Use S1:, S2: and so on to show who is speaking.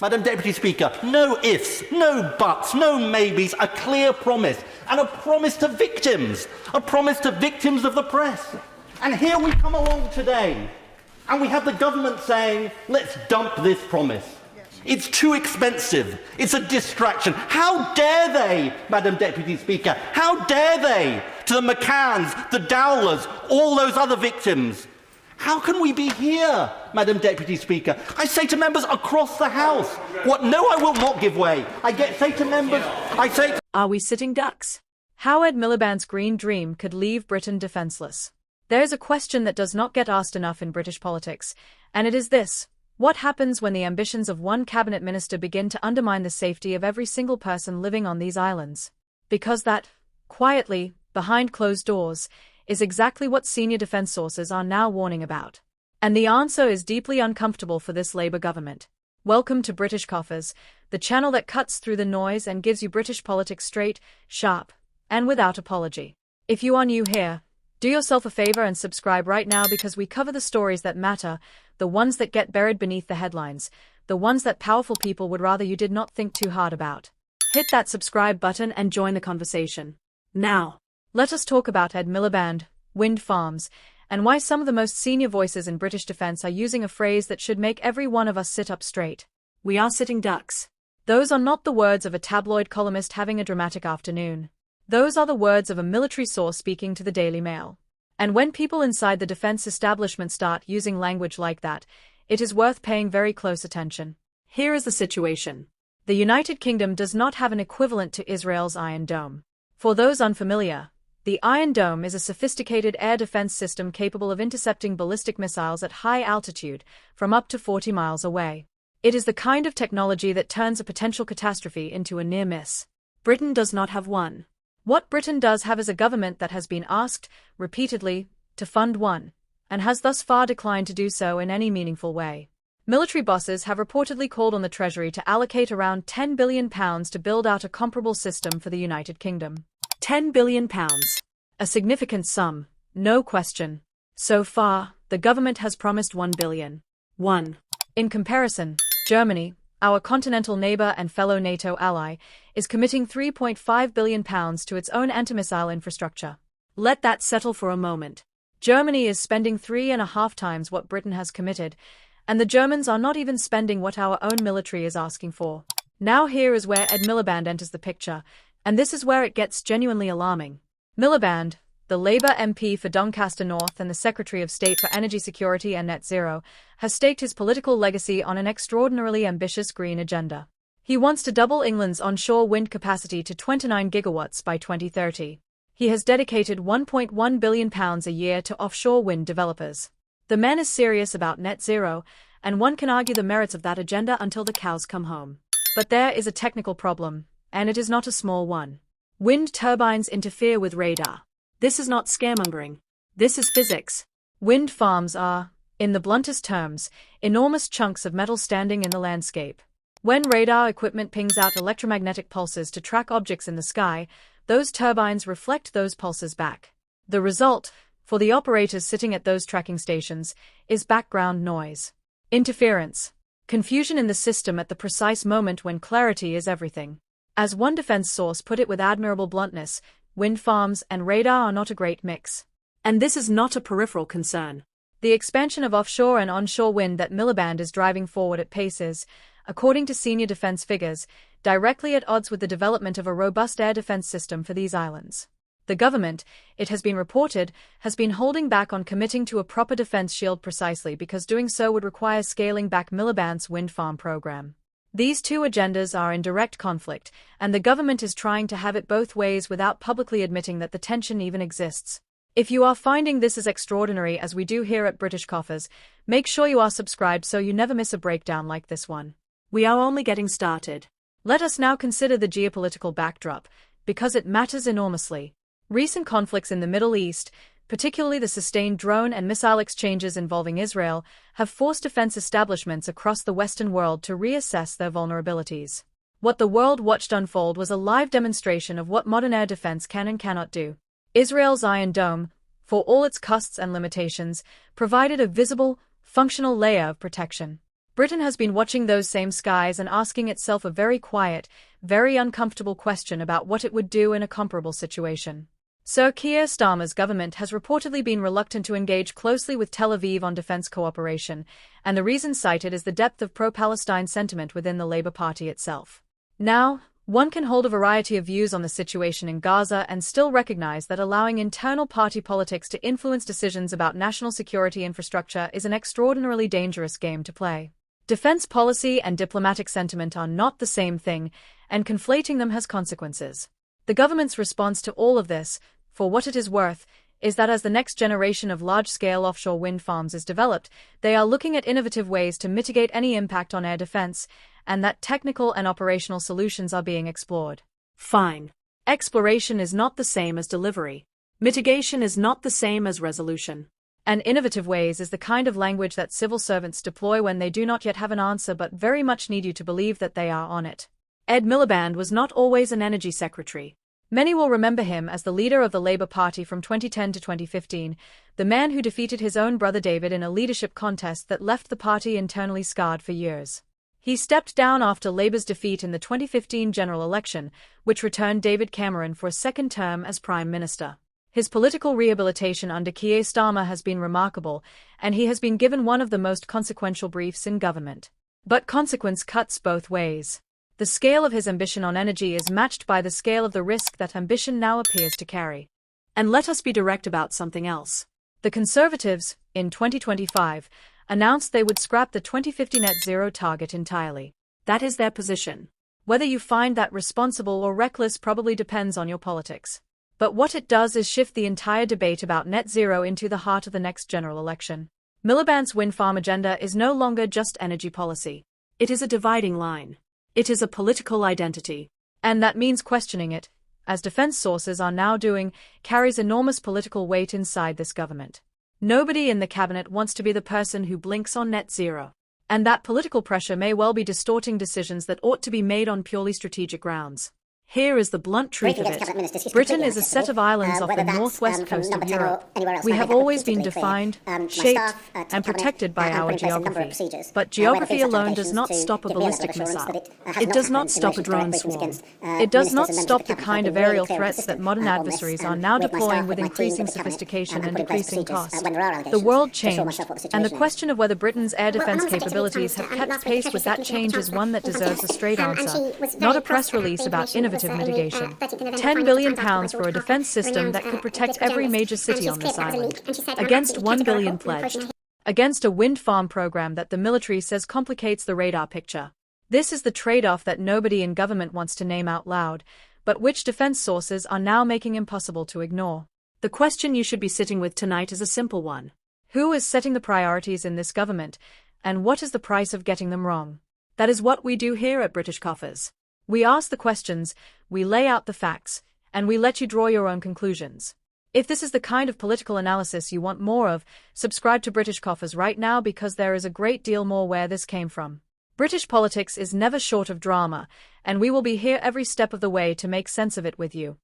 S1: Madam Deputy Speaker, no ifs, no buts, no maybes, a clear promise, and a promise to victims of the press. And here we come along today, and we have the government saying, let's dump this promise. It's too expensive. It's a distraction. How dare they, Madam Deputy Speaker, how dare they to the McCanns, the Dowlers, all those other victims? How can we be here, Madam Deputy Speaker? I say to members across the House, what? No, I will not give way.
S2: Are we sitting ducks? How Ed Miliband's green dream could leave Britain defenceless. There's a question that does not get asked enough in British politics, and it is this. What happens when the ambitions of one cabinet minister begin to undermine the safety of every single person living on these islands? Because that, quietly, behind closed doors, is exactly what senior defence sources are now warning about. And the answer is deeply uncomfortable for this Labour government. Welcome to British Coffers, the channel that cuts through the noise and gives you British politics straight, sharp, and without apology. If you are new here, do yourself a favour and subscribe right now, because we cover the stories that matter, the ones that get buried beneath the headlines, the ones that powerful people would rather you did not think too hard about. Hit that subscribe button and join the conversation. Now, let us talk about Ed Miliband, wind farms, and why some of the most senior voices in British defence are using a phrase that should make every one of us sit up straight. We are sitting ducks. Those are not the words of a tabloid columnist having a dramatic afternoon. Those are the words of a military source speaking to the Daily Mail. And when people inside the defence establishment start using language like that, it is worth paying very close attention. Here is the situation. The United Kingdom does not have an equivalent to Israel's Iron Dome. For those unfamiliar, the Iron Dome is a sophisticated air defense system capable of intercepting ballistic missiles at high altitude from up to 40 miles away. It is the kind of technology that turns a potential catastrophe into a near miss. Britain does not have one. What Britain does have is a government that has been asked, repeatedly, to fund one, and has thus far declined to do so in any meaningful way. Military bosses have reportedly called on the Treasury to allocate around £10 billion to build out a comparable system for the United Kingdom. £10 billion. A significant sum, no question. So far, the government has promised £1 billion. In comparison, Germany, our continental neighbour and fellow NATO ally, is committing £3.5 billion to its own anti-missile infrastructure. Let that settle for a moment. Germany is spending 3.5 times what Britain has committed, and the Germans are not even spending what our own military is asking for. Now here is where Ed Miliband enters the picture, and this is where it gets genuinely alarming. Miliband, the Labour MP for Doncaster North and the Secretary of State for Energy Security and Net Zero, has staked his political legacy on an extraordinarily ambitious green agenda. He wants to double England's onshore wind capacity to 29 gigawatts by 2030. He has dedicated £1.1 billion a year to offshore wind developers. The man is serious about net zero, and one can argue the merits of that agenda until the cows come home. But there is a technical problem, and it is not a small one. Wind turbines interfere with radar. This is not scaremongering. This is physics. Wind farms are, in the bluntest terms, enormous chunks of metal standing in the landscape. When radar equipment pings out electromagnetic pulses to track objects in the sky, those turbines reflect those pulses back. The result, for the operators sitting at those tracking stations, is background noise. Interference. Confusion in the system at the precise moment when clarity is everything. As one defense source put it with admirable bluntness, wind farms and radar are not a great mix. And this is not a peripheral concern. The expansion of offshore and onshore wind that Miliband is driving forward at pace is, according to senior defense figures, directly at odds with the development of a robust air defense system for these islands. The government, it has been reported, has been holding back on committing to a proper defense shield precisely because doing so would require scaling back Miliband's wind farm program. These two agendas are in direct conflict, and the government is trying to have it both ways without publicly admitting that the tension even exists. If you are finding this as extraordinary as we do here at British Coffers, make sure you are subscribed so you never miss a breakdown like this one. We are only getting started. Let us now consider the geopolitical backdrop, because it matters enormously. Recent conflicts in the Middle East, particularly the sustained drone and missile exchanges involving Israel, have forced defense establishments across the Western world to reassess their vulnerabilities. What the world watched unfold was a live demonstration of what modern air defense can and cannot do. Israel's Iron Dome, for all its costs and limitations, provided a visible, functional layer of protection. Britain has been watching those same skies and asking itself a very quiet, very uncomfortable question about what it would do in a comparable situation. Sir Keir Starmer's government has reportedly been reluctant to engage closely with Tel Aviv on defense cooperation, and the reason cited is the depth of pro-Palestine sentiment within the Labour Party itself. Now, one can hold a variety of views on the situation in Gaza and still recognize that allowing internal party politics to influence decisions about national security infrastructure is an extraordinarily dangerous game to play. Defense policy and diplomatic sentiment are not the same thing, and conflating them has consequences. The government's response to all of this, for what it is worth, is that as the next generation of large-scale offshore wind farms is developed, they are looking at innovative ways to mitigate any impact on air defense, and that technical and operational solutions are being explored.
S3: Fine. Exploration is not the same as delivery. Mitigation is not the same as resolution.
S2: And innovative ways is the kind of language that civil servants deploy when they do not yet have an answer but very much need you to believe that they are on it. Ed Miliband was not always an energy secretary. Many will remember him as the leader of the Labour Party from 2010 to 2015, the man who defeated his own brother David in a leadership contest that left the party internally scarred for years. He stepped down after Labour's defeat in the 2015 general election, which returned David Cameron for a second term as Prime Minister. His political rehabilitation under Keir Starmer has been remarkable, and he has been given one of the most consequential briefs in government. But consequence cuts both ways. The scale of his ambition on energy is matched by the scale of the risk that ambition now appears to carry.
S3: And let us be direct about something else.
S2: The Conservatives, in 2025, announced they would scrap the 2050 net zero target entirely.
S3: That is their position.
S2: Whether you find that responsible or reckless probably depends on your politics. But what it does is shift the entire debate about net zero into the heart of the next general election. Miliband's wind farm agenda is no longer just energy policy.
S3: It is a dividing line. It is a political identity.
S2: And that means questioning it, as defense sources are now doing, carries enormous political weight inside this government. Nobody in the cabinet wants to be the person who blinks on net zero. And that political pressure may well be distorting decisions that ought to be made on purely strategic grounds. Here is the blunt truth of it. Britain is a set of islands off the northwest coast of Europe. We have always been defined, shaped, and protected by our geography. But geography alone does not stop a ballistic missile. It does not stop a drone swarm. It does not stop the kind of aerial threats that modern adversaries are now deploying with increasing sophistication and decreasing cost. The world changed, and the question of whether Britain's air defense capabilities have kept pace with that change is one that deserves a straight answer, not a press release about innovative mitigation. £10 billion for a defense system that could protect every major city on this island. Against £1 billion pledged. Against a wind farm program that the military says complicates the radar picture. This is the trade-off that nobody in government wants to name out loud, but which defense sources are now making impossible to ignore.
S3: The question you should be sitting with tonight is a simple one.
S2: Who is setting the priorities in this government, and what is the price of getting them wrong? That is what we do here at British Coffers. We ask the questions, we lay out the facts, and we let you draw your own conclusions. If this is the kind of political analysis you want more of, subscribe to British Coffers right now because there is a great deal more where this came from. British politics is never short of drama, and we will be here every step of the way to make sense of it with you.